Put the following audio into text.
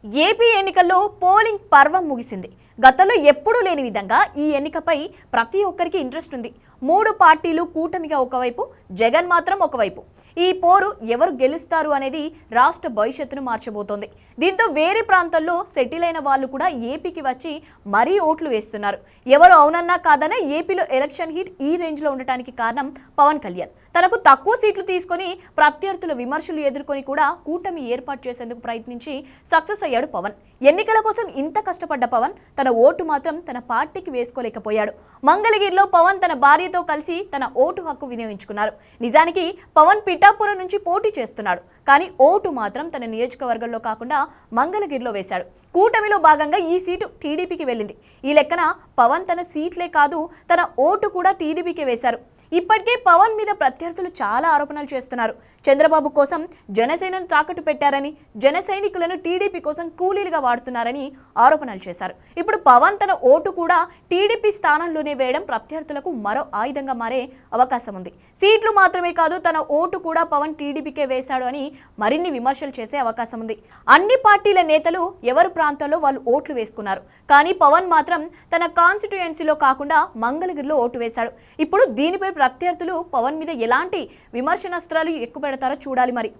AP ఎన్నికల్లో polling పర్వం ముగిసింది. గతంలో ఎప్పుడూ లేని విధంగా ఈ ఎన్నికపై ప్రతి ఒక్కరికి ఇంట్రెస్ట్ ఉంది. 3 పార్టీలు కూటమిగా ఒకవైపు, జగన్ మాత్రం ఒకవైపు. ఈ పోరు ఎవరు గెలుస్తారు అనేది రాష్ట్ర భవిష్యత్తును మార్చబోతోంది. దీంతో వేరే ప్రాంతాల్లో సెటిల్ అయిన వాళ్ళు కూడా ఏపీకి వచ్చి మరీ ఓట్లు వేస్తున్నారు. ఎవరు అవునన్నా కాదన్నా ఏపీలో ఎలక్షన్ హీట్ ఈ రేంజ్ లో ఉండటానికి కారణం పవన్ కళ్యాణ్. తనకు తక్కువ సీట్లు తీసుకొని ప్రత్యర్థుల విమర్శలు ఎదుర్కొని కూడా కూటమి ఏర్పాటు చేసేందుకు ప్రయత్నించి సక్సెస్ అయ్యాడు పవన్. ఎన్నికల కోసం ఇంత కష్టపడ్డ పవన్ తన ఓటు మాత్రం తన పార్టీకి వేసుకోలేకపోయాడు. మంగళగిరిలో పవన్ తన భార్యతో కలిసి తన ఓటు హక్కు వినియోగించుకున్నారు. నిజానికి పవన్ పిఠాపురం నుంచి పోటీ చేస్తున్నాడు, కానీ ఓటు మాత్రం తన నియోజకవర్గంలో కాకుండా మంగళగిరిలో వేశాడు. కూటమిలో భాగంగా ఈ సీటు టీడీపీకి వెళ్ళింది. ఈ లెక్కన పవన్ తన సీట్లే కాదు తన ఓటు కూడా టీడీపీకే వేశారు. ఇప్పటికే పవన్ మీద ప్రత్యర్థులు చాలా ఆరోపణలు చేస్తున్నారు. చంద్రబాబు కోసం జనసేనను తాకట్టు పెట్టారని, జన సైనికులను టీడీపీ కోసం కూలీలుగా వాడుతున్నారని ఆరోపణలు చేశారు. ఇప్పుడు పవన్ తన ఓటు కూడా టీడీపీ స్థానంలోనే వేయడం ప్రత్యర్థులకు మరో ఆయుధంగా మారే అవకాశం ఉంది. సీట్లు మాత్రమే కాదు తన ఓటు కూడా పవన్ టీడీపీకే వేశాడు అని మరిన్ని విమర్శలు చేసే అవకాశం ఉంది. అన్ని పార్టీల నేతలు ఎవరి ప్రాంతాల్లో వాళ్ళు ఓట్లు వేసుకున్నారు, కానీ పవన్ మాత్రం తన కాన్స్టిట్యుయెన్సీలో కాకుండా మంగళగిరిలో ఓటు వేశాడు. ఇప్పుడు దీనిపై ప్రత్యర్థులు పవన్ మీద ఎలాంటి విమర్శనాస్త్రాలు ఎక్కువ పెడతారో చూడాలి మరి.